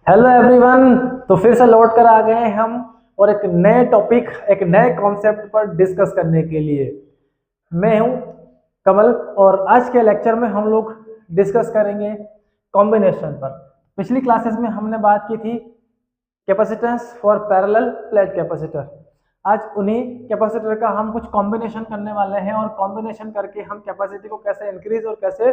Hello everyone. तो फिर से लौट कर आ गए हैं हम और एक नए टॉपिक एक नए कॉन्सेप्ट पर डिस्कस करने के लिए। मैं हूं कमल और आज के लेक्चर में हम लोग डिस्कस करेंगे कॉम्बिनेशन पर। पिछली क्लासेस में हमने बात की थी capacitance for parallel plate capacitor. आज उन्हीं कैपेसिटर का हम कुछ कॉम्बिनेशन करने वाले हैं और कॉम्बिनेशन करके हम कैपेसिटी को कैसे इंक्रीज और कैसे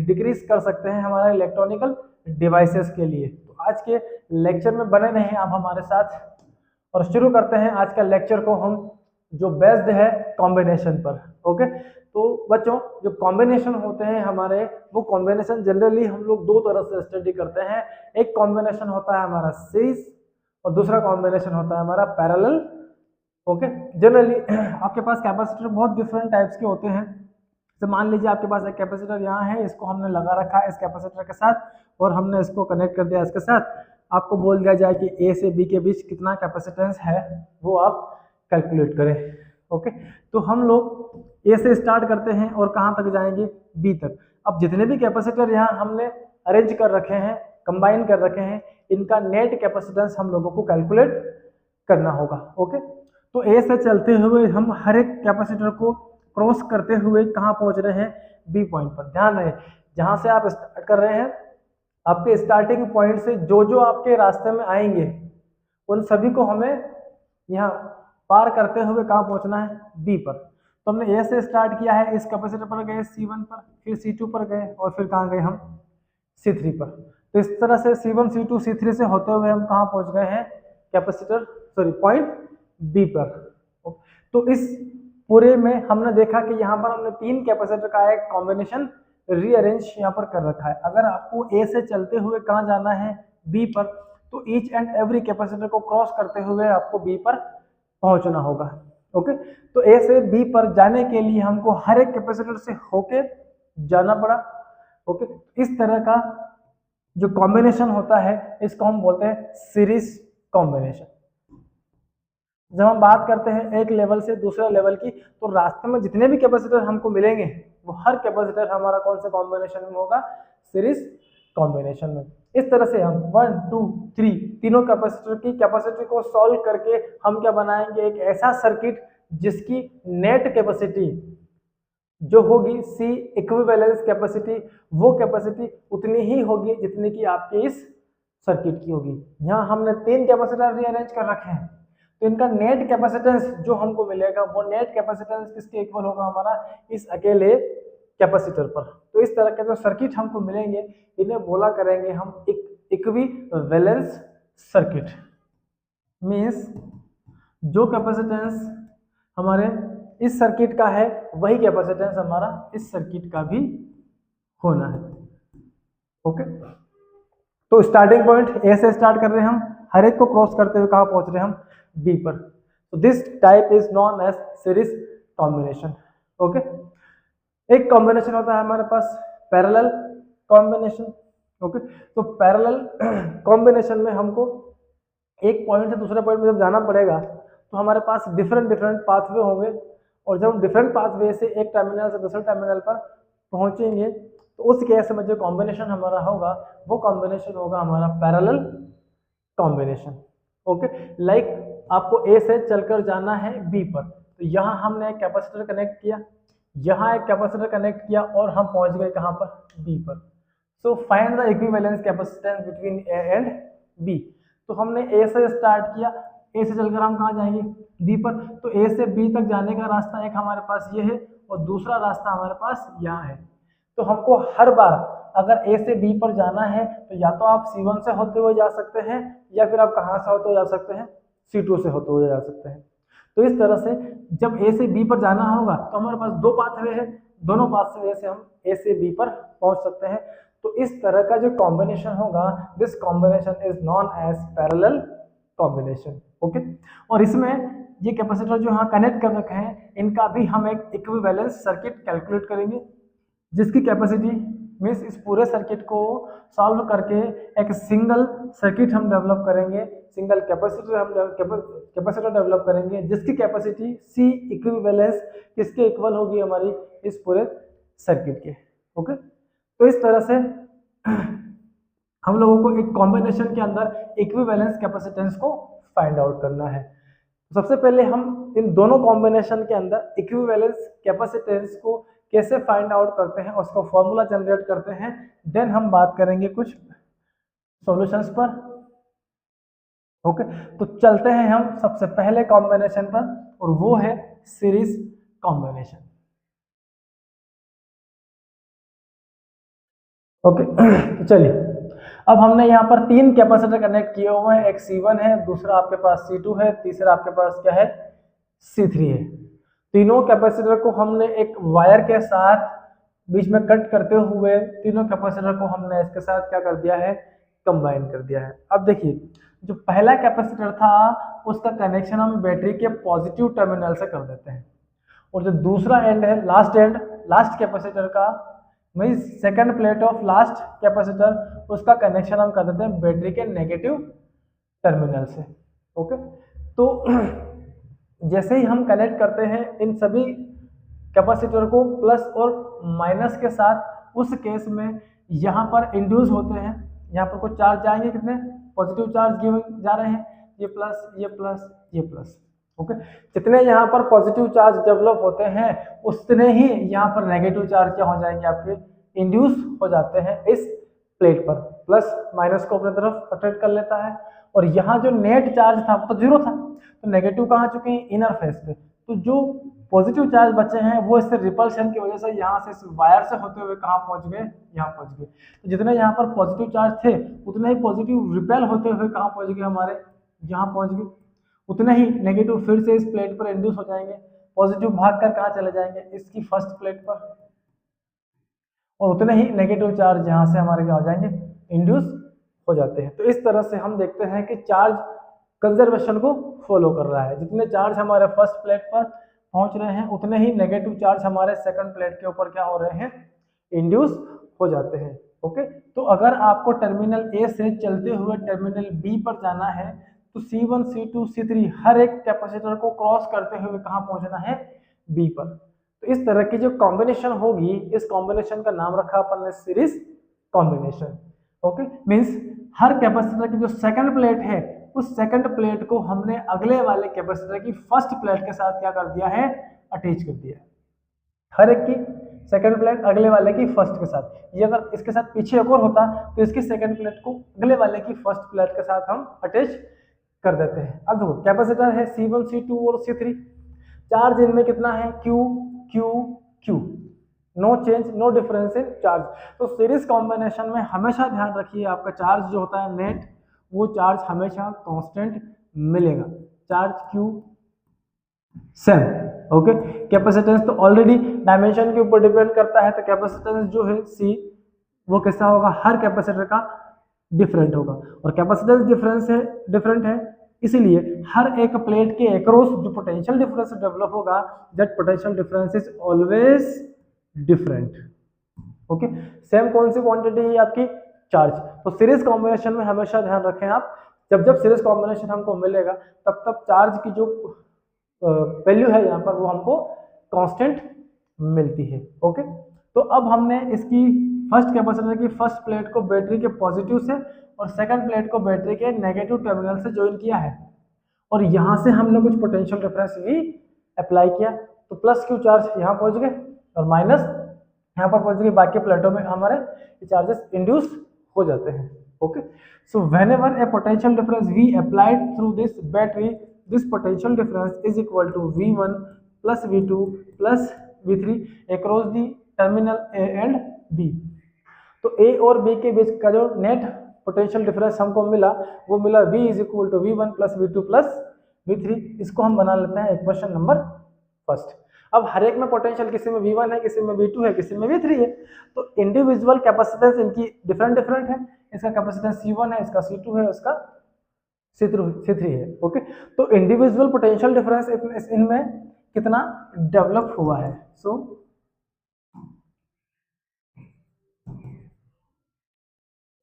डिक्रीज कर सकते हैं हमारे इलेक्ट्रॉनिकल डिवाइसेस के लिए। तो आज के लेक्चर में बने रहें आप हमारे साथ और शुरू करते हैं आज का लेक्चर को हम जो बेस्ड है कॉम्बिनेशन पर। ओके, तो बच्चों जो कॉम्बिनेशन होते हैं हमारे, वो कॉम्बिनेशन जनरली हम लोग दो तरह से स्टडी करते हैं। एक कॉम्बिनेशन होता है हमारा सीरीज और दूसरा कॉम्बिनेशन होता है हमारा पैरेलल। ओके, जनरली आपके पास कैपेसिटर बहुत डिफरेंट टाइप्स के होते हैं। तो मान लीजिए आपके पास एक कैपेसिटर यहाँ है, इसको हमने लगा रखा है इस कैपेसिटर के साथ और हमने इसको कनेक्ट कर दिया इसके साथ। आपको बोल दिया जाए कि ए से बी के बीच कितना कैपेसिटेंस है वो आप कैलकुलेट करें। ओके, तो हम लोग ए से स्टार्ट करते हैं और कहाँ तक जाएंगे, बी तक। अब जितने भी कैपेसिटर यहाँ हमने अरेंज कर रखे हैं, कंबाइन कर रखे हैं, इनका नेट कैपेसिटेंस हम लोगों को कैलकुलेट करना होगा। ओके, तो ए से चलते हुए हम हर एक कैपेसिटर को क्रॉस करते हुए कहाँ पहुंच रहे हैं, बी पॉइंट पर। ध्यान रहे जहां से आप स्टार्ट कर रहे हैं, आपके स्टार्टिंग पॉइंट से जो जो आपके रास्ते में आएंगे उन सभी को हमें यहाँ पार करते हुए कहाँ पहुंचना है, बी पर। तो हमने ए से स्टार्ट किया है, इस कैपेसिटर पर गए C1 पर, फिर C2 पर गए और फिर कहाँ गए हम, C3 पर। तो इस तरह से C1 C2 C3 से होते हुए हम कहाँ पहुंच गए हैं, कैपेसिटर पॉइंट बी पर। तो इस पूरे में हमने देखा कि यहाँ पर हमने तीन कैपेसिटर का एक कॉम्बिनेशन रीअरेंज यहाँ पर कर रखा है। अगर आपको ए से चलते हुए कहाँ जाना है, बी पर, तो ईच एंड एवरी कैपेसिटर को क्रॉस करते हुए आपको बी पर पहुंचना होगा। ओके, तो ए से बी पर जाने के लिए हमको हर एक कैपेसिटर से होके जाना पड़ा। ओके, इस तरह का जो कॉम्बिनेशन होता है इसको हम बोलते हैं सीरीज कॉम्बिनेशन। जब हम बात करते हैं एक लेवल से दूसरे लेवल की, तो रास्ते में जितने भी कैपेसिटर हमको मिलेंगे वो हर कैपेसिटर हमारा कौन से कॉम्बिनेशन में होगा, सीरीज कॉम्बिनेशन में। इस तरह से हम 1 2 3 तीनों कैपेसिटर की कैपेसिटी को सॉल्व करके हम क्या बनाएंगे, एक ऐसा सर्किट जिसकी नेट कैपेसिटी जो होगी सी इक्विवेलेंस कैपेसिटी, वो कैपेसिटी उतनी ही होगी जितनी की आपके इस सर्किट की होगी। यहाँ हमने तीन कैपेसिटर रीअरेंज कर रखे हैं, तो इनका नेट कैपेसिटेंस जो हमको मिलेगा वो नेट कैपेसिटेंस किसके इक्वल होगा, हमारा इस अकेले कैपेसिटर पर। तो इस तरह के जो सर्किट हमको मिलेंगे इन्हें बोला करेंगे हम इक्विवेलेंस सर्किट। मींस जो कैपेसिटेंस हमारे इस सर्किट का है वही कैपेसिटेंस हमारा इस सर्किट का भी होना है। ओके, तो स्टार्टिंग पॉइंट ए से स्टार्ट कर रहे हैं हम, हर एक को क्रॉस करते हुए कहाँ पहुंच रहे हैं हम, बी पर। तो this type is known as series combination. Okay, एक कॉम्बिनेशन होता है हमारे पास पैरेलल कॉम्बिनेशन। ओके, तो पैरेलल कॉम्बिनेशन में हमको एक पॉइंट से दूसरे पॉइंट में जब जाना पड़ेगा तो हमारे पास डिफरेंट डिफरेंट पाथवे होंगे, और जब हम डिफरेंट पाथवे से एक टर्मिनल से दूसरे टर्मिनल पर पहुंचेंगे तो उस केस में जो कॉम्बिनेशन हमारा होगा वो कॉम्बिनेशन होगा हमारा पैरेलल कॉम्बिनेशन। ओके, लाइक आपको ए से चलकर जाना है बी पर, तो यहाँ हमने एक कैपेसिटर कनेक्ट किया, यहाँ एक कैपेसिटर कनेक्ट किया और हम पहुंच गए कहाँ पर, बी पर। So find the equivalence capacitance between A and B. तो हमने ए से स्टार्ट किया, ए से चलकर हम कहाँ जाएंगे, बी पर। तो ए से बी तक जाने का रास्ता एक हमारे पास ये है और दूसरा रास्ता हमारे पास यहाँ है। तो हमको हर बार अगर ए से बी पर जाना है तो या तो आप C1 से होते हुए जा सकते हैं या फिर आप कहाँ से होते हुए जा सकते हैं, C2 से होते हुए जा सकते हैं। तो इस तरह से जब ए से बी पर जाना होगा तो हमारे पास दो पाथवे है, दोनों पाथवे से हम ए से बी पर पहुंच सकते हैं। तो इस तरह का जो कॉम्बिनेशन होगा, this combination is known as parallel combination. Okay, और इसमें ये कैपेसिटर जो यहाँ कनेक्ट कर रखे हैं इनका भी हम एक इक्विवेलेंस सर्किट कैलकुलेट करेंगे, जिसकी कैपेसिटी मीन्स इस पूरे सर्किट को सॉल्व करके एक सिंगल सर्किट हम डेवलप करेंगे, सिंगल कैपेसिटर डेवलप करेंगे जिसकी कैपेसिटी सी इक्विवेलेंस किसके इक्वल होगी, हमारी इस पूरे सर्किट के। ओके, तो इस तरह से हम लोगों को एक कॉम्बिनेशन के अंदर इक्विवेलेंस कैपेसिटेंस को फाइंड आउट करना है। सबसे पहले हम इन दोनों कॉम्बिनेशन के अंदर इक्विवेलेंस कैपेसिटेंस को कैसे फाइंड आउट करते हैं, उसका फॉर्मूला जनरेट करते हैं, देन हम बात करेंगे कुछ सॉल्यूशंस पर। ओके, तो चलते हैं हम सबसे पहले कॉम्बिनेशन पर, और वो है सीरीज कॉम्बिनेशन। ओके तो चलिए, अब हमने यहाँ पर तीन कैपेसिटर कनेक्ट किए हुए हैं, एक C1 है, दूसरा आपके पास C2 है, तीसरा आपके पास क्या है, C3 है। तीनों कैपेसिटर को हमने एक वायर के साथ बीच में कट करते हुए तीनों कैपेसिटर को हमने इसके साथ क्या कर दिया है, कंबाइन कर दिया है। अब देखिए, जो पहला कैपेसिटर था उसका कनेक्शन हम बैटरी के पॉजिटिव टर्मिनल से कर देते हैं, और जो दूसरा एंड है, लास्ट कैपेसिटर का, वही second plate of last capacitor, उसका कनेक्शन हम कर देते हैं बैटरी के नेगेटिव टर्मिनल से। ओके, तो जैसे ही हम कनेक्ट करते हैं इन सभी कैपेसिटर को प्लस और माइनस के साथ, उस केस में यहाँ पर इंड्यूस होते हैं, यहाँ पर कुछ चार्ज जाएंगे, कितने पॉजिटिव चार्ज गिवन जा रहे हैं, ये प्लस ये प्लस ये प्लस। ओके, जितने यहाँ पर पॉजिटिव चार्ज डेवलप होते हैं उतने ही यहाँ पर नेगेटिव चार्ज क्या हो जाएंगे, आपके इंड्यूस हो जाते हैं इस प्लेट पर। प्लस माइनस को अपनी तरफ अट्रैक्ट कर लेता है, और यहाँ जो नेट चार्ज था वो तो जीरो था, तो नेगेटिव कहाँ चुके हैं, इनर फेस पे। तो जो पॉजिटिव चार्ज बचे हैं वो इससे रिपल्शन की वजह से यहाँ से इस वायर से होते हुए कहाँ पहुंच गए, यहाँ पहुंच गए। तो जितने यहाँ पर पॉजिटिव चार्ज थे उतने ही पॉजिटिव रिपेल होते हुए कहाँ पहुंच गए, हमारे यहाँ पहुंच गए। उतने ही नेगेटिव फिर से इस प्लेट पर इंड्यूस हो जाएंगे, पॉजिटिव भाग कर कहाँ चले जाएंगे, इसकी फर्स्ट प्लेट पर, और उतने ही नेगेटिव चार्ज यहाँ से हमारे क्या हो जाएंगे, इंड्यूस हो जाते हैं। तो इस तरह से हम देखते हैं कि चार्ज कंजर्वेशन को फॉलो कर रहा है। जितने चार्ज हमारे फर्स्ट प्लेट पर पहुंच रहे हैं उतने ही नेगेटिव चार्ज हमारे सेकंड प्लेट के ऊपर क्या हो रहे हैं, इंड्यूस हो जाते हैं। ओके, तो अगर आपको टर्मिनल ए से चलते हुए टर्मिनल बी पर जाना है तो C1 C2 C3 हर एक कैपेसिटर को क्रॉस करते हुए कहाँ पहुंचना है, बी पर। तो इस तरह की जो कॉम्बिनेशन होगी, इस कॉम्बिनेशन का नाम रखा अपन ने सीरीज कॉम्बिनेशन। ओके, मींस हर कैपेसिटर की जो सेकंड प्लेट है उस सेकंड प्लेट को हमने अगले वाले कैपेसिटर की फर्स्ट प्लेट के साथ क्या कर दिया है, अटैच कर दिया है। हर एक की सेकंड प्लेट अगले वाले की फर्स्ट के साथ। ये अगर इसके साथ पीछे एक और होता तो इसकी सेकंड प्लेट को अगले वाले की फर्स्ट प्लेट के साथ हम अटैच कर देते हैं। अब देखो, कैपेसिटर है C1 C2 और C3, चार्ज इनमें कितना है, Q Q Q, no change no difference in charge. तो सीरीज कॉम्बिनेशन में हमेशा ध्यान रखिए, आपका चार्ज जो होता है नेट, वो चार्ज हमेशा कांस्टेंट मिलेगा, charge Q same. Okay, capacitance तो ऑलरेडी डायमेंशन के ऊपर डिपेंड करता है, तो कैपेसिटेंस जो है C वो कैसा होगा, हर कैपेसिटर का डिफरेंट होगा, और कैपेसिटेंस डिफरेंट है, इसीलिए हर एक प्लेट के अक्रॉस जो पोटेंशियल डिफरेंस डेवलप होगा, that potential difference is always different. Okay, same कौन सी क्वांटिटी है आपकी, चार्ज। तो सीरीज कॉम्बिनेशन में हमेशा ध्यान रखें आप, जब जब सीरीज कॉम्बिनेशन हमको मिलेगा तब तब चार्ज की जो वैल्यू है यहाँ पर वो हमको कांस्टेंट मिलती है। ओके, तो अब हमने इसकी फर्स्ट कैपेसिटर की फर्स्ट प्लेट को बैटरी के पॉजिटिव से और सेकंड प्लेट को बैटरी के नेगेटिव टर्मिनल से ज्वाइन किया है, और यहाँ से हमने कुछ पोटेंशियल डिफरेंस भी अप्लाई किया, तो प्लस क्यू चार्ज यहाँ पहुँच गए और माइनस यहाँ पर पहुँच गए, बाकी प्लेटों में हमारे चार्जेस इंड्यूस हो जाते हैं। Okay, so whenever a potential difference we applied through this battery, this potential difference is equal to V1 plus V2 plus V3 across the terminal A and B। तो A और B के बीच का जो net potential difference हमको मिला वो मिला V is equal to V1 plus V2 plus V3। इसको हम बना लेते हैं इक्वेशन नंबर फर्स्ट। अब हर एक में पोटेंशियल, किसी में V1 है, किसी में V2 है, किसी में V3 है, तो इंडिविजुअल कैपेसिटेंस इनकी डिफरेंट है। इसका कैपेसिटेंस C1 है, इसका C2 है, इसका C3 है। ओके, तो इंडिविजुअल पोटेंशियल डिफरेंस इनमें कितना डेवलप हुआ है, so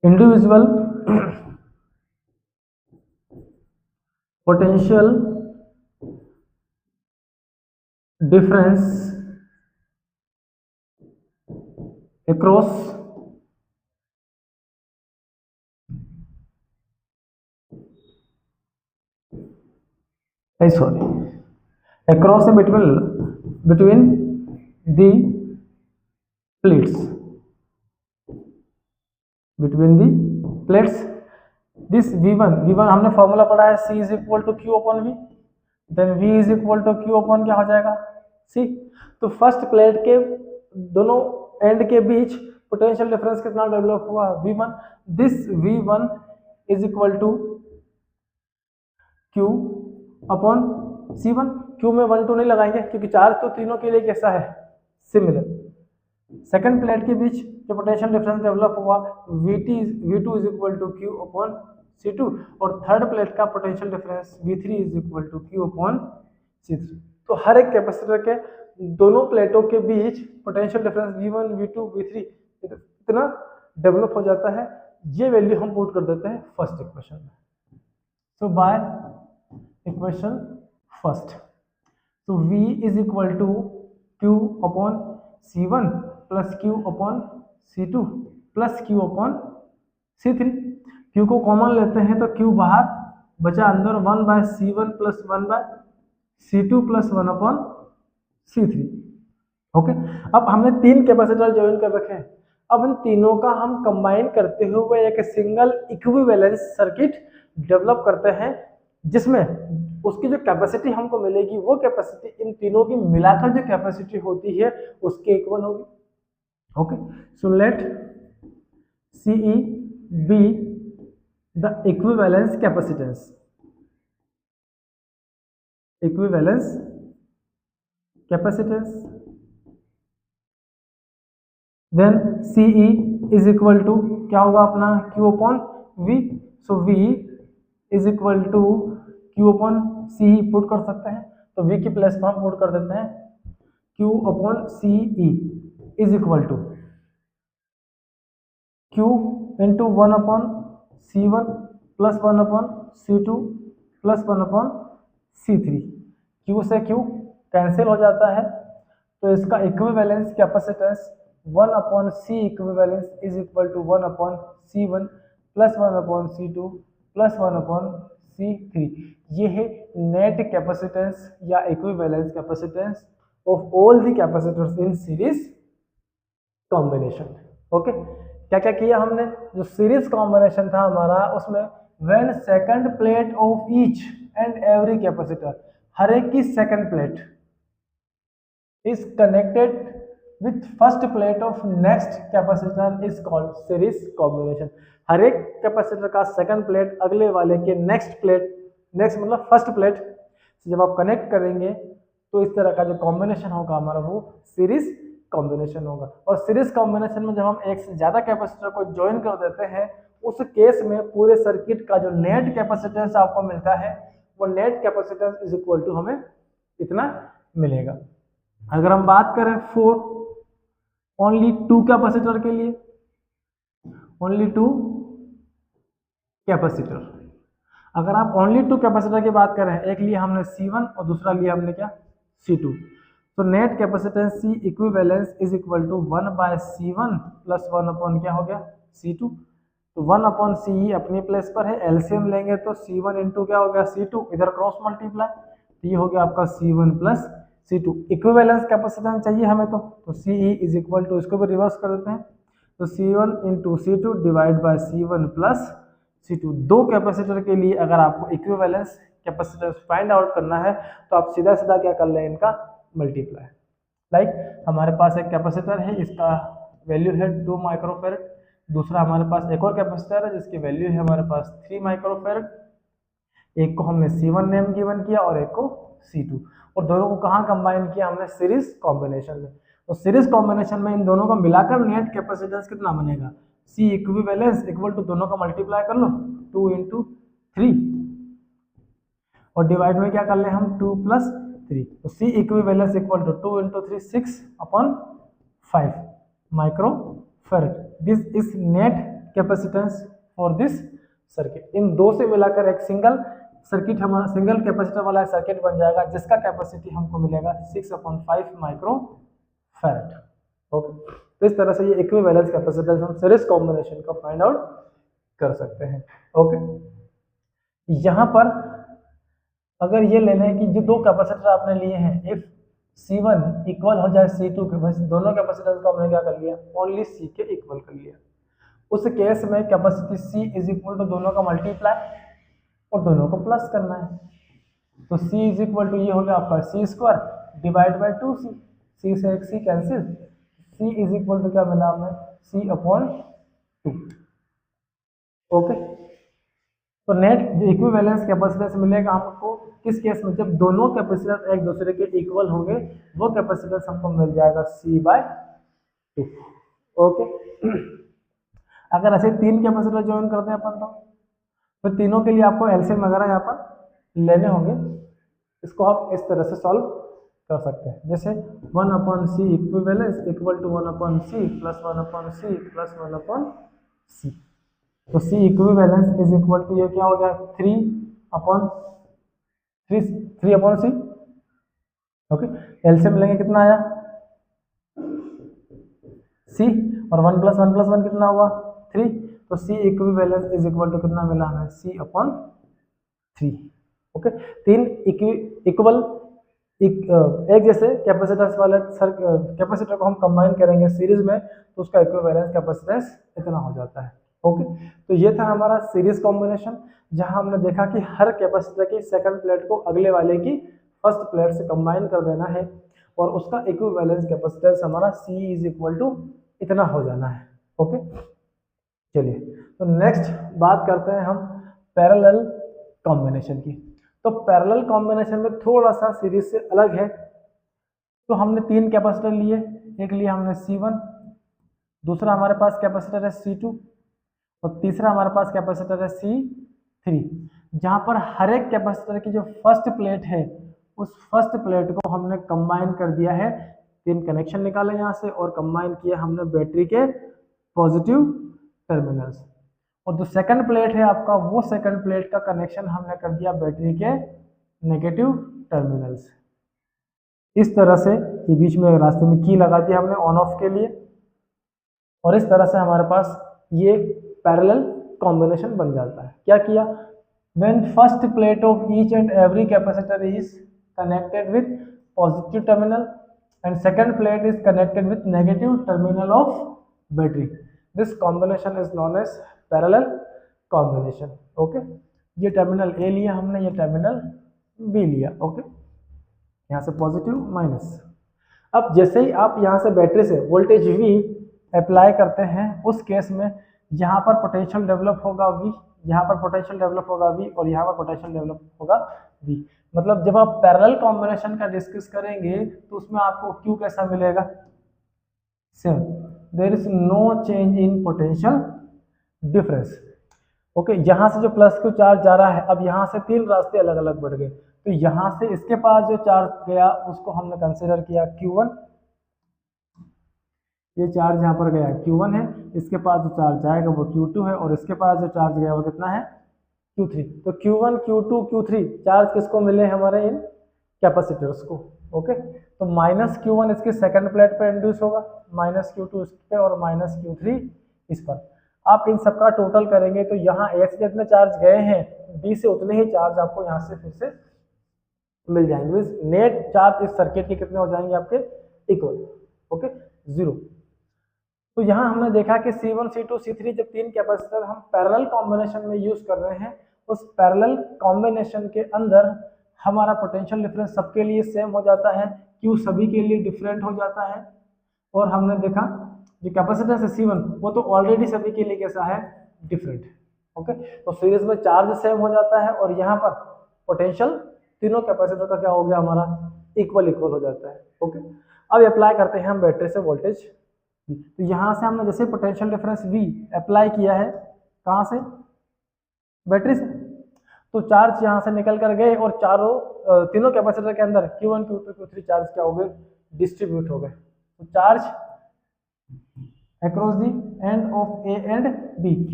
individual potential difference across sorry, across and between the plates, between the plates, this V1 हमने फॉर्मूला पढ़ा है C is equal to Q upon V, then V is equal to Q upon क्या हो जाएगा C। तो first plate के दोनों end के बीच पोटेंशियल डिफरेंस कितना डेवलप हुआ V1, this V1 is equal to Q upon C1। Q में 1 2 नहीं लगाएंगे क्योंकि चार्ज तो तीनों के लिए कैसा है, सिमिलर। सेकंड प्लेट के बीच जो पोटेंशियल डिफरेंस डेवलप हुआ V2 is equal to Q upon C2, और थर्ड प्लेट का potential difference V3 is equal to Q upon C3। तो हर एक कैपेसिटर के दोनों प्लेटों के बीच potential difference V1 V2 V3 इतना डेवलप हो जाता है। ये वैल्यू हम पुट कर देते हैं फर्स्ट इक्वेशन में। सो बाय इक्वेशन फर्स्ट, तो V is equal to Q upon C1 plus Q upon C2 plus Q upon C3। Q को कॉमन लेते हैं तो Q बाहर बचा, अंदर 1 by C1 plus 1 by C2 plus 1 upon C3। Okay, अब हमने 3 कैपेसिटर ज्वाइन कर रखे हैं। अब इन तीनों का हम कंबाइन करते हुए एक सिंगल इक्विवेलेंस सर्किट डेवलप करते हैं, जिसमें उसकी जो कैपेसिटी हमको मिलेगी वो कैपेसिटी इन तीनों की मिलाकर जो कैपेसिटी होती है उसके इक्वल होगी। Okay, so let CE be the equivalence capacitance, equivalence capacitance, then CE is equal to क्या होगा अपना Q upon V। So V is equal to Q upon CE put कर सकते हैं, तो V की प्लेस में हम पुट कर देते हैं Q upon CE is equal to Q into 1 upon C1 plus 1 upon C2 plus 1 upon C3। Q से Q कैंसिल हो जाता है, तो इसका equivalence capacitance 1 upon C equivalence is equal to 1 upon C1 plus 1 upon C2 plus 1 upon C3। ये है net capacitance या equivalence capacitance of all the capacitors in series combination. Okay, क्या क्या किया हमने, जो सीरीज कॉम्बिनेशन था हमारा उसमें when second plate of each and every capacitor, हर एक की second plate is connected with first plate of next capacitor is called series combination। हर एक कैपेसिटर का सेकंड प्लेट अगले वाले के नेक्स्ट प्लेट, नेक्स्ट मतलब फर्स्ट प्लेट से जब आप कनेक्ट करेंगे तो इस तरह का जो कॉम्बिनेशन होगा हमारा वो सीरीज कॉम्बिनेशन होगा। और सीरीज कॉम्बिनेशन में जब हम एक से ज्यादा कैपेसिटर को ज्वाइन कर देते हैं उस केस में पूरे सर्किट का जो नेट कैपेसिटेंस आपको मिलता है वो net capacitance is equal to हमें इतना मिलेगा। अगर हम बात करें फॉर ओनली 2 कैपेसिटर के लिए, ओनली 2 कैपेसिटर, अगर आप ओनली 2 कैपेसिटर की बात करें, एक लिया हमने C1 और दूसरा लिया हमने क्या C2, तो net capacitance C equivalence is equal to 1 by C1 plus 1 upon क्या हो गया C2। तो 1 अपॉन CE अपनी प्लेस पर है, एलसीएम लेंगे तो C1 इंटू क्या हो गया C2, इधर क्रॉस मल्टीप्लाई, तो ये हो गया आपका C1 plus C2। Equivalence capacitance चाहिए हमें तो CE इज इक्वल टू, इसको भी रिवर्स कर देते हैं, तो C1 into C2 divide by C1 plus C2। 2 capacitor के लिए अगर आपको इक्विवेलेंस कैपेसिटेंस फाइंड आउट करना है तो आप सीधा सीधा क्या कर लें, इनका मल्टीप्लाई। लाइक हमारे पास एक कैपेसिटर है, इसका वैल्यू है 2 माइक्रोफेरेड, दूसरा हमारे पास एक और कैपेसिटर है जिसकी वैल्यू है हमारे पास 3 माइक्रोफेरेड। एक को हमने C1 नेम गिवन किया और एक को C2, और दोनों को कहाँ कंबाइन किया हमने सीरीज कॉम्बिनेशन में। तो सीरीज कॉम्बिनेशन में इन दोनों को मिलाकर नेट कैपेसिटेंस कितना बनेगा, C इक्विवेलेंस इक्वल टू दोनों का मल्टीप्लाई कर लो 2 इंटू 3 और डिवाइड में क्या कर ले हम 2 प्लस 3, तो C equivalence equal to 2 into 3 6 upon 5 microfarad. This is net capacitance for this circuit. इन दो से मिलाकर एक सिंगल सर्किट, हमारा सिंगल कैपेसिटर वाला सर्किट बन जाएगा जिसका कैपेसिटी हमको मिलेगा 6/5 माइक्रोफेरेड। ओके, तो इस तरह से ये इक्विवेलेंस कैपेसिटेंस हम सीरीज कॉम्बिनेशन का फाइंड आउट कर सकते हैं। ओके, यहाँ पर अगर ये ले लें कि जो दो कैपेसिटर आपने लिए हैं, इफ C1 इक्वल हो जाए C2 के, बस दोनों कैपेसिटर को हमने क्या कर लिया, ओनली C के इक्वल कर लिया। उस केस में capacity C is equal to दोनों का मल्टीप्लाई और दोनों को प्लस करना है। तो C इज इक्वल टू ये हो गया आपका C square divide by 2C, C से एक C cancel, C is equal to क्या मिला हमें, C अपॉन 2। ओके, तो नेट इक्विवेलेंस कैपेसिटेंस मिलेगा हमको किस केस में, जब दोनों कैपेसिटर एक दूसरे के इक्वल होंगे, वो कैपेसिटेंस हमको मिल जाएगा C बाय 2। ओके, अगर ऐसे तीन कैपेसिटर ज्वाइन करते हैं अपन तो तीनों के लिए आपको एलसीएम वगैरह यहाँ पर लेने होंगे। इसको आप इस तरह से सॉल्व कर सकते हैं, जैसे 1/C equivalence equal to 1/C plus 1/C plus 1/C। तो C equivalence is equal to ये क्या हो गया, 3/C। ओके, एलसीएम लेंगे कितना आया C, और 1 प्लस 1 प्लस 1 कितना हुआ 3, तो C equivalence is equal to कितना मिला हमें, C/3। ओके, तीन इक्वल एक जैसे कैपेसिटर्स वाले कैपेसिटर को हम कंबाइन करेंगे सीरीज में, तो उसका इक्विवेलेंस कैपेसिटेंस इतना हो जाता है। ओके, तो ये था हमारा सीरीज कॉम्बिनेशन, जहां हमने देखा कि हर कैपेसिटर की सेकंड प्लेट को अगले वाले की फर्स्ट प्लेट से कंबाइन कर देना है और उसका इक्विवेलेंस कैपेसिटेंस हमारा C इज इक्वल टू इतना हो जाना है। ओके, चलिए तो नेक्स्ट बात करते हैं हम पैरेलल कॉम्बिनेशन की। तो पैरेलल कॉम्बिनेशन में थोड़ा सा सीरीज से अलग है। तो हमने तीन कैपेसिटर लिए, एक लिया हमने C1, दूसरा हमारे पास कैपेसिटर है C2 और तीसरा हमारे पास कैपेसिटर है C3, जहां पर हर एक कैपेसिटर की जो फर्स्ट प्लेट है उस फर्स्ट प्लेट को हमने कंबाइन कर दिया है, तीन कनेक्शन निकाले यहाँ से और कंबाइन किया हमने बैटरी के पॉजिटिव टर्मिनल्स, और जो सेकंड प्लेट है आपका वो सेकंड प्लेट का कनेक्शन हमने कर दिया बैटरी के नेगेटिव टर्मिनल्स। इस तरह से ये बीच में रास्ते में की लगा दिया हमने ऑन ऑफ के लिए, और इस तरह से हमारे पास ये पैरेलल कॉम्बिनेशन बन जाता है। क्या किया, when first plate of each and every capacitor is connected with positive terminal and second plate is connected with negative terminal of battery, this combination is known as parallel combination. Okay, ये terminal A लिया हमने, ये terminal B लिया। Okay, यहाँ से positive minus. अब जैसे ही आप यहाँ से बैटरी से वोल्टेज V अप्लाई करते हैं, उस केस में यहाँ पर पोटेंशियल डेवलप होगा V, यहाँ पर पोटेंशियल डेवलप होगा V और यहाँ पर पोटेंशियल डेवलप होगा V। मतलब जब आप पैरेलल कॉम्बिनेशन का डिस्कस करेंगे तो उसमें आपको Q कैसा मिलेगा, same, there is no change in potential difference. Okay, यहाँ से जो प्लस Q चार्ज जा रहा है, अब यहाँ से तीन रास्ते अलग अलग बढ़ गए, तो यहाँ से इसके पास जो चार्ज गया उसको हमने कंसीडर किया Q1, ये चार्ज यहाँ पर गया Q1 है, इसके पास जो चार्ज जाएगा वो Q2 है और इसके पास जो चार्ज गया वो कितना है Q3। तो Q1 Q2 Q3 चार्ज किसको मिले हमारे, इन कैपेसिटर्स को। ओके, तो माइनस Q1 इसके सेकंड प्लेट पर इंड्यूस होगा, माइनस Q2 इस पे और माइनस Q3 इस पर। आप इन सबका टोटल करेंगे तो यहाँ A से जितने चार्ज गए हैं B से उतने ही चार्ज आपको यहाँ से फिर से मिल जाएंगे। नेट चार्ज इस सर्किट के कितने हो जाएंगे आपके, इक्वल। ओके, 0। तो यहाँ हमने देखा कि C1 C2 C3 जब तीन कैपेसिटर हम पैरेलल कॉम्बिनेशन में यूज कर रहे हैं, उस पैरेलल कॉम्बिनेशन के अंदर हमारा पोटेंशियल डिफरेंस सबके लिए सेम हो जाता है, Q सभी के लिए डिफरेंट हो जाता है। और हमने देखा जो कैपेसिटर है C1 वो तो ऑलरेडी सभी के लिए कैसा है, डिफरेंट। ओके, तो सीरीज में चार्ज सेम हो जाता है और यहाँ पर पोटेंशियल तीनों कैपेसिटर का क्या हो गया हमारा, इक्वल हो जाता है। ओके, अब अप्लाई करते हैं हम बैटरी से वोल्टेज। तो यहाँ से हमने जैसे पोटेंशियल डिफरेंस V अप्लाई किया है, कहाँ से, बैटरी से, तो चार्ज यहाँ से निकल कर गए और तीनों कैपेसिटर के अंदर Q1 Q2 Q3 चार्ज क्या हो गए, डिस्ट्रीब्यूट हो गए। तो charge across the end of A and B, Q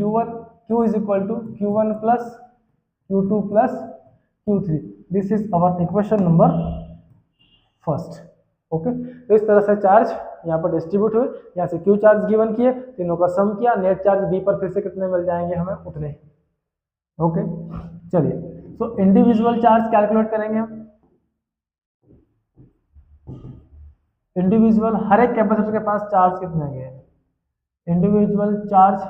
is equal to Q1 plus Q2 plus Q3, this is our equation number first. Okay, तो इस तरह से चार्ज यहाँ पर डिस्ट्रीब्यूट हुए, यहाँ से Q चार्ज गिवन किए, तीनों का सम किया, नेट चार्ज B पर फिर से कितने मिल जाएंगे हमें, उतने। ओके, चलिए सो इंडिविजुअल चार्ज कैलकुलेट करेंगे हम। इंडिविजुअल हर एक कैपेसिटर के पास चार्ज कितने गए, individual charge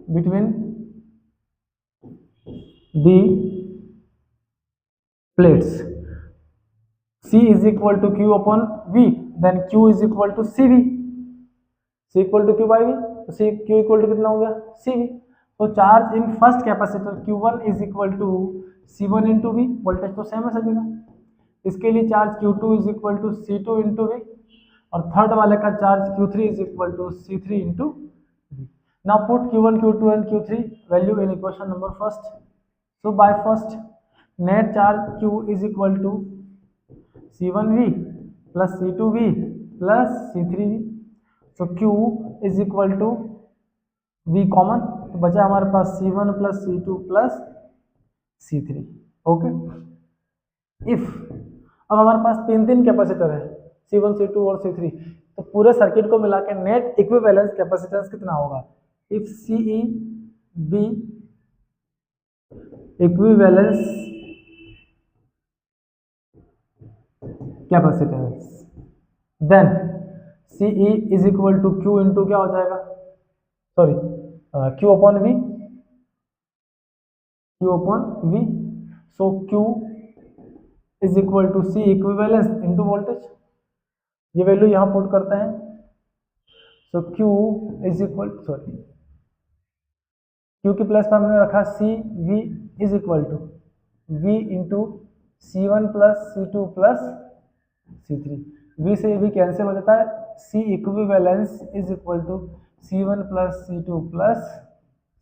between the plates, C is equal to Q upon V, then Q is equal to CV, C equal to Q by V, तो C Q equal to कितना हो गया CV। तो charge in first capacitor Q1 is equal to C1 into V, voltage तो same है सभी का। इसके लिए charge Q2 is equal to C2 into V, और थर्ड वाले का charge Q3 is equal to C3 into V। Now put Q1, Q2 and Q3 value in equation number first. So by first net charge Q is equal to C1V plus C2V plus C3V, so Q is equal to V common, तो बचा हमारे पास C1 plus C2 plus C3। Okay, if अब हमारे पास तीन capacitor है C1, C2 और C3, तो पूरे सर्किट को मिला के नेट इक्विवेलेंस कैपेसिटेंस कितना होगा, if CE B equivalence capacitance, then CE is equal to Q into क्या हो जाएगा, sorry Q upon V, Q upon V, so Q is equal to C equivalence into voltage, ये value यहाँ put करते हैं। So Q is equal, sorry Q की plus पर हमने रखा CV is equal to V into C1 plus C2 plus C3, V से V cancel हो जाता है, C equivalence is equal to C1 plus C2 plus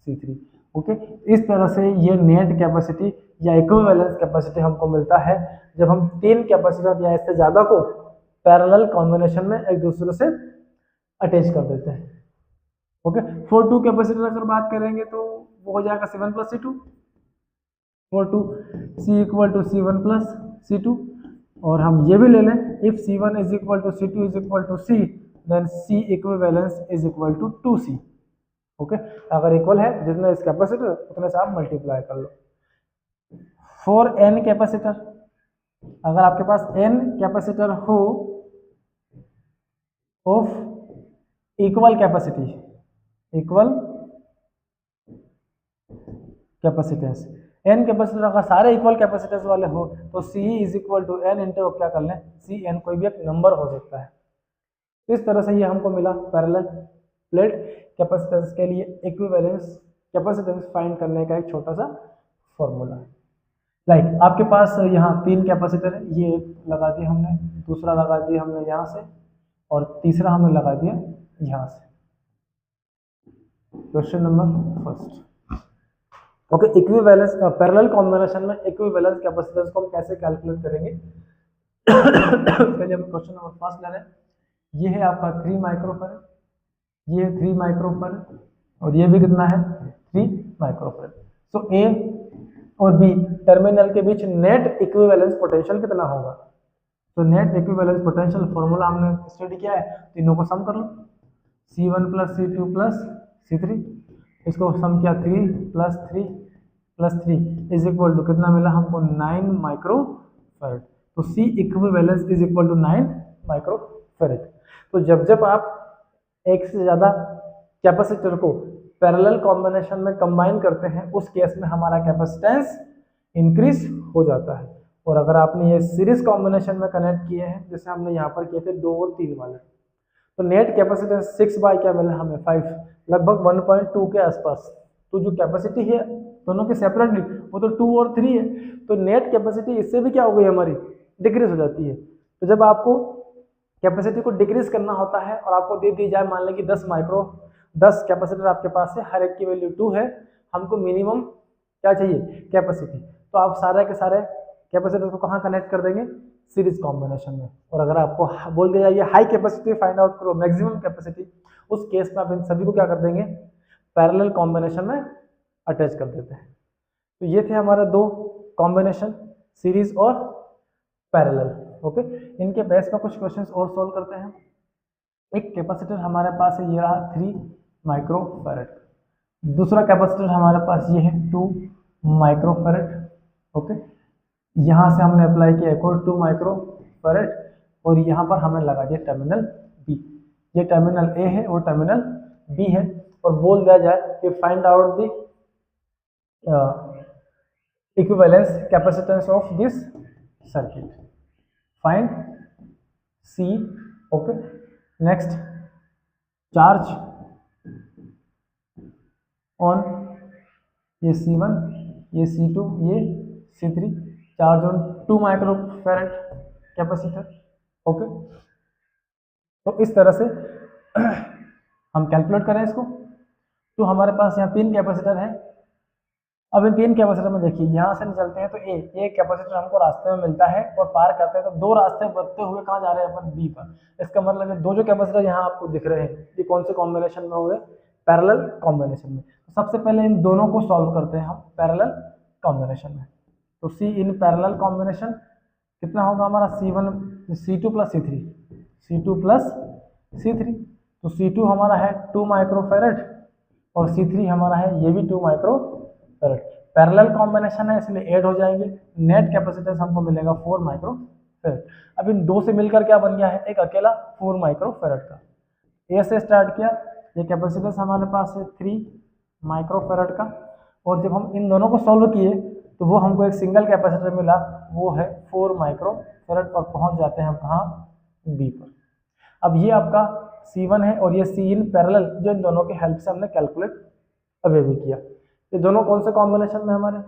C3। Okay, इस तरह से ये नेट कैपेसिटी या इक्विवेलेंस कैपेसिटी हमको मिलता है जब हम तीन कैपेसिटर या इससे ज़्यादा को पैरेलल कॉम्बिनेशन में एक दूसरे से अटैच कर देते हैं। ओके, फॉर टू कैपेसिटर अगर बात करेंगे तो वो हो जाएगा C1 plus C2, for two C equal to C1 plus C2, और हम ये भी ले लें if C1 is equal to C2 is equal to C, then C equivalence is equal to 2C। Okay, अगर इक्वल है जितने इस कैपेसिटर उतने से आप मल्टीप्लाई कर लो। फॉर n कैपेसिटर, अगर आपके पास n कैपेसिटर हो of equal capacity, equal capacitance, n capacitor अगर सारे इक्वल कैपेसिटेंस वाले हो तो C is equal to n into क्या कर लें C n, कोई भी एक नंबर हो सकता है। इस तरह से ये हमको मिला पैरेलल प्लेट कैपेसिटेंस के लिए इक्विवेलेंस कैपेसिटेंस फाइंड करने का एक छोटा सा फॉर्मूला। लाइक आपके पास यहाँ तीन कैपेसिटर है, ये एक लगा दिया हमने, दूसरा लगा दिया हमने यहाँ से, और तीसरा हमने लगा दिया यहाँ से। Question number first. Okay, equivalence parallel combination में इक्विवेलेंस कैपेसिटेंस को हम कैसे कैलकुलेट करेंगे पहले हम क्वेश्चन नंबर फर्स्ट ले रहे हैं। ये है आपका 3 माइक्रोफैरड, ये 3 माइक्रोफैरड, और ये भी कितना है 3 माइक्रोफैरड। सो ए और बी टर्मिनल के बीच नेट इक्विवेलेंस पोटेंशियल कितना होगा, तो नेट इक्विवेलेंस पोटेंशियल फॉर्मूला हमने स्टडी किया है, तीनों को सम कर लो, C1 plus C2 plus C3, इसको सम किया 3 plus 3 plus 3 is equal to कितना मिला हमको 9 माइक्रोफैरड, तो C equivalence is equal to 9 microfarad. तो जब जब आप एक से ज़्यादा कैपेसिटर को पैरेलल कॉम्बिनेशन में कंबाइन करते हैं उस केस में हमारा कैपेसिटेंस इंक्रीज हो जाता है, और अगर आपने ये सीरीज कॉम्बिनेशन में कनेक्ट किए हैं जैसे हमने यहाँ पर किए थे 2 और 3 वाले, तो नेट कैपेसिटेंस 6 बाय क्या मिला हमें 5, लगभग 1.2 के आसपास। तो जो कैपेसिटी है दोनों की सेपरेटली वो तो 2 और 3 है, तो नेट कैपेसिटी इससे भी क्या हो गई हमारी डिक्रीज हो जाती है। तो जब आपको कैपेसिटी को डिक्रीज करना होता है और आपको दे दी जाए मान लें कि 10 कैपेसिटर आपके पास है, हर एक की वैल्यू 2 है, हमको मिनिमम क्या चाहिए कैपेसिटी, तो आप सारे के सारे कैपेसिटर को कहाँ कनेक्ट कर देंगे सीरीज कॉम्बिनेशन में। और अगर आपको बोल दिया जाए हाई कैपेसिटी फाइंड आउट करो मैक्सिमम कैपेसिटी, उस केस में आप इन सभी को क्या कर देंगे पैरेलल कॉम्बिनेशन में अटैच कर देते हैं। तो ये थे हमारे 2 कॉम्बिनेशन, सीरीज और पैरेलल। ओके, इनके बेस पर कुछ क्वेश्चंस और सॉल्व करते हैं। एक कैपेसिटर हमारे पास है, ये रहा 3 माइक्रोफैरड, दूसरा कैपेसिटर हमारे पास ये है 2 माइक्रोफैरड। ओके, यहाँ से हमने अप्लाई किया एक और 2 माइक्रोफैरड और यहाँ पर हमने लगा दिया टर्मिनल बी। ये टर्मिनल ए है और टर्मिनल बी है, और बोल दिया जाए कि find out the equivalence capacitance of this circuit, find C. Okay, next charge on ये C1, ये C2, ये C3, charge on 2 microfarad capacitor. Okay, तो इस तरह से हम कैलकुलेट करें इसको। तो हमारे पास यहाँ 3 कैपेसिटर हैं। अब इन 3 कैपेसिटर में देखिए, यहाँ से निकलते हैं तो एक कैपेसिटर हमको रास्ते में मिलता है और पार करते हैं तो 2 रास्ते बढ़ते हुए कहाँ जा रहे हैं अपन, बी पर। इसका मतलब है 2 जो कैपेसिटर यहाँ आपको दिख रहे हैं ये कौन से कॉम्बिनेशन में हुए, पैरेलल कॉम्बिनेशन में। तो सबसे पहले इन दोनों को सॉल्व करते हैं हम पैरेलल कॉम्बिनेशन में। तो सी इन पैरेलल कॉम्बिनेशन कितना होगा हमारा, C2 प्लस C3। तो C2 हमारा है 2 माइक्रोफैरड और C3 हमारा है ये भी 2 माइक्रोफैरड। पैरेलल कॉम्बिनेशन है इसलिए ऐड हो जाएंगे, नेट कैपेसिटेंस हमको मिलेगा 4 माइक्रोफैरड। अब इन दो से मिलकर क्या बन गया है, एक अकेला 4 माइक्रोफैरड का। ए से स्टार्ट किया, ये कैपेसिटेंस हमारे पास है 3 माइक्रोफैरड का, और जब हम इन दोनों को सॉल्व किए तो वो हमको एक सिंगल कैपेसिटर मिला, वो है 4 माइक्रोफैरड, और पहुंच जाते हैं हम कहाँ, बी पर। अब ये आपका C1 है और ये C इन पैरेलल, जो इन दोनों की हेल्प से हमने कैलकुलेट अभी भी किया। ये दोनों कौन से कॉम्बिनेशन में, हमारे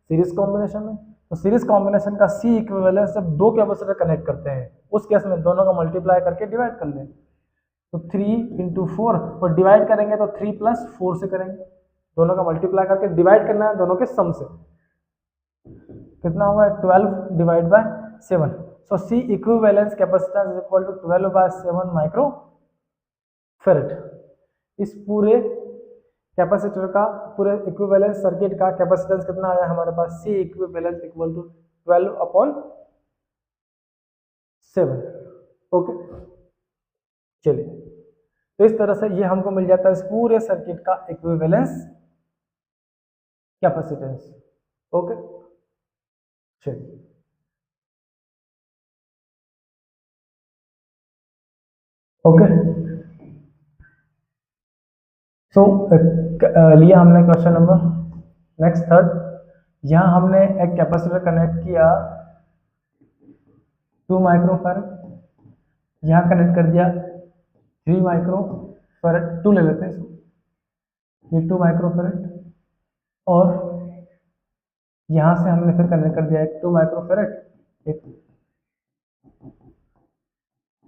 सीरीज कॉम्बिनेशन में। तो सीरीज कॉम्बिनेशन का C इक्विवेलेंस जब 2 कैपेसिटर कनेक्ट करते हैं उस केस में दोनों का मल्टीप्लाई करके डिवाइड कर लें। तो 3 × 4, और डिवाइड करेंगे तो 3 + 4 से करेंगे, दोनों का मल्टीप्लाई करके डिवाइड करना है दोनों के सम से। कितना होगा, 12 divide by 7। So C equivalence capacitance is equal to 12/7 microfarad. इस पूरे कैपेसिटर का, पूरे इक्विवेलेंस सर्किट का कैपेसिटेंस कितना आया हमारे पास, C equivalence equal to 12/7। Okay, चलिए, तो इस तरह से ये हमको मिल जाता है इस पूरे सर्किट का इक्विवेलेंस कैपेसिटेंस। ओके, चलिए, ओके। सो लिया हमने क्वेश्चन नंबर नेक्स्ट थर्ड। यहाँ हमने एक कैपेसिटर कनेक्ट किया 2 माइक्रोफैरड, यहाँ कनेक्ट कर दिया 3 माइक्रोफैरड, 2 ले लेते हैं इसको, ये 2 माइक्रोफैरड, और यहाँ से हमने फिर कनेक्ट कर दिया एक 2 माइक्रोफैरड, एक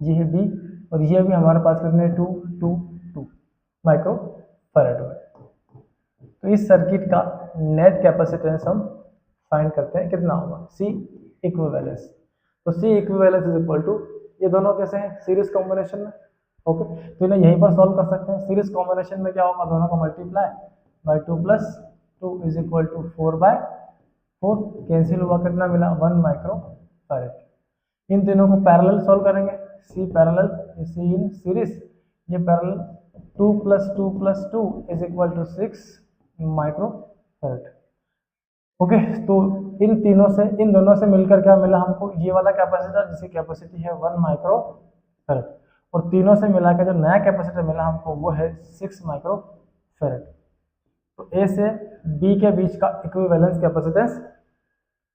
ये है बी, और ये भी हमारे पास कितने 2 माइक्रोफैरड है। तो इस सर्किट का नेट कैपेसिटेंस हम फाइंड करते हैं, कितना होगा, C इक्विवेलेंस। तो C equivalence is equal to, ये दोनों कैसे हैं, सीरीज कॉम्बिनेशन में। ओके, तो इन्हें यहीं पर सॉल्व कर सकते हैं। सीरीज कॉम्बिनेशन में क्या होगा, दोनों का multiply by 2 + 2 is equal to 4/4, cancel हुआ, कितना मिला, 1 माइक्रोफैरड। इन तीनों को पैरेलल सॉल्व करेंगे, C parallel, C in series, ये parallel, 2 + 2 + 2 is equal to 6 microfarad. Okay, तो इन दोनों से मिलकर क्या मिला हमको, ये वाला कैपेसिटर जिसकी कैपेसिटी है 1 माइक्रोफैरड, और तीनों से मिला के जो नया कैपेसिटर मिला हमको वो है 6 माइक्रोफैरड। तो ए से बी के बीच का इक्विवेलेंस कैपेसिटेंस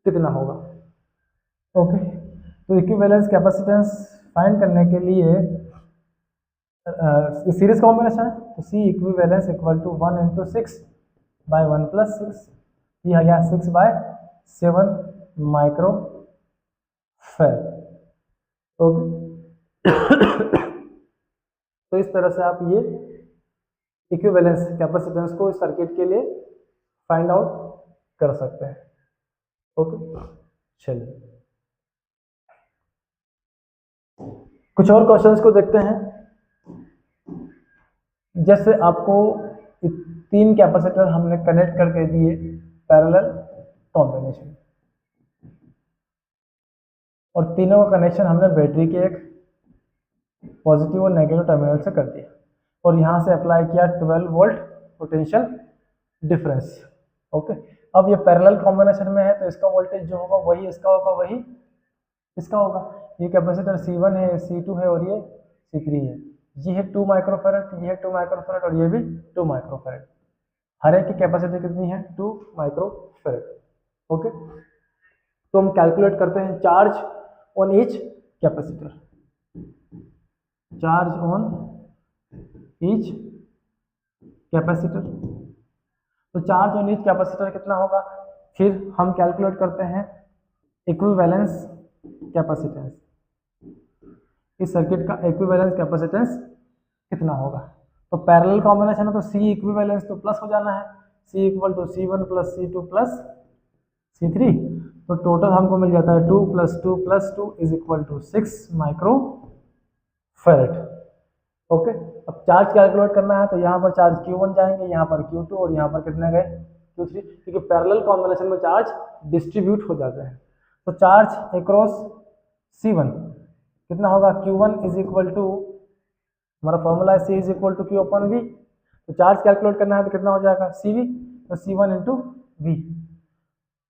कितना होगा। ओके, तो इक्विवेलेंस कैपेसिटेंस फाइंड करने के लिए सीरीज कॉम्बिनेशन है, तो C इक्विवेलेंस इक्वल टू 1 × 6/1 + 6, ये आ गया 6/7 माइक्रोफैरड। ओके, तो इस तरह से आप ये इक्विवेलेंस कैपेसिटेंस को इस सर्किट के लिए फाइंड आउट कर सकते हैं। ओके, चलिए कुछ और क्वेश्चंस को देखते हैं। जैसे आपको 3 कैपेसिटर हमने कनेक्ट करके दिए पैरेलल कॉम्बिनेशन, और तीनों का कनेक्शन हमने बैटरी के एक पॉजिटिव और नेगेटिव टर्मिनल से कर दिया, और यहाँ से अप्लाई किया 12 वोल्ट पोटेंशियल डिफरेंस। ओके, अब ये पैरेलल कॉम्बिनेशन में है तो इसका वोल्टेज जो होगा वही इसका होगा, वही इसका होगा। ये कैपेसिटर C1 है, C2 है और ये C3 है। ये है 2 माइक्रोफैरड, ये है 2 माइक्रोफैरड और ये भी 2 माइक्रोफैरड। हर एक की कैपेसिटी कितनी है? 2 माइक्रोफैरड। ओके, तो हम कैलकुलेट करते हैं charge on each capacitor. Charge on each capacitor, तो चार्ज ऑन ईच कैपेसिटर कितना होगा? फिर हम कैलकुलेट करते हैं इक्विवेलेंस कैपेसिटेंस। इस सर्किट का इक्विवेलेंस कैपेसिटेंस कितना होगा? तो पैरेलल कॉम्बिनेशन है तो C इक्विवेलेंस तो प्लस हो जाना है, C equal to C1 plus C2 plus C3। तो टोटल हमको मिल जाता है 2 + 2 + 2 is equal to 6 microfarad. Okay, अब चार्ज कैलकुलेट करना है तो यहाँ पर चार्ज Q1 जाएंगे, यहाँ पर Q2 और यहाँ पर कितने गए? Q3, क्योंकि पैरेलल कॉम्बिनेशन में चार्ज डिस्ट्रीब्यूट हो जाते हैं। तो चार्ज अक्रॉस C1 कितना होगा? Q1 इज इक्वल टू, हमारा फॉर्मूला है C is equal to Q/V। तो चार्ज कैलकुलेट करना है तो कितना हो जाएगा? CV, तो C1 × V।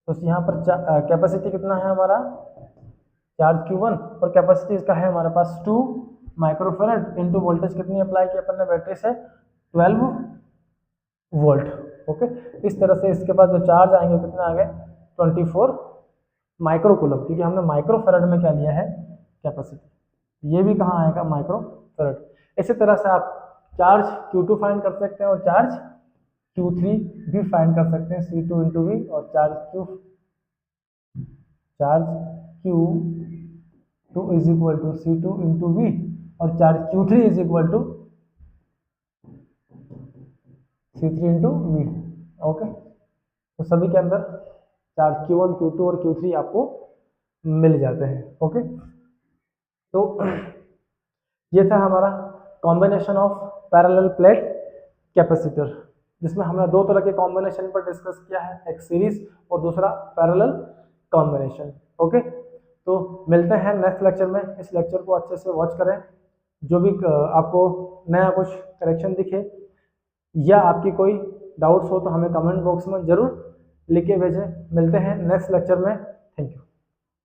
तो यहाँ पर कैपेसिटी कितना है हमारा? चार्ज Q1 और कैपेसिटी इसका है हमारे पास 2 माइक्रोफैरड इंटू वोल्टेज कितनी अप्लाई की अपन ने बैटरी से? 12 वोल्ट। ओके, इस तरह से इसके पास जो चार्ज आएंगे कितना आ गए? 24 माइक्रोकूलम, क्योंकि हमने माइक्रोफैरड में क्या लिया है? कैपेसिटी। ये भी कहाँ आएगा? माइक्रोफैरड। इसी तरह से आप चार्ज Q2 फाइंड कर सकते हैं और चार्ज Q3 भी फाइंड कर सकते हैं, C2 × V, और charge Q2 is equal to C2 × V और charge Q3 is equal to C3 × V। Okay, तो सभी के अंदर चार्ज Q1, Q2 और Q3 आपको मिल जाते हैं। ओके, तो ये था हमारा combination of parallel plate capacitor, जिसमें हमने दो तरह के कॉम्बिनेशन पर डिस्कस किया है, एक सीरीज और दूसरा पैरेलल कॉम्बिनेशन। ओके, तो मिलते हैं नेक्स्ट लेक्चर में। इस लेक्चर को अच्छे से वॉच करें। जो भी आपको नया कुछ करेक्शन दिखे या आपकी कोई डाउट्स हो तो हमें कमेंट बॉक्स में ज़रूर लिख के भेजें। मिलते हैं नेक्स्ट लेक्चर में। Thank you.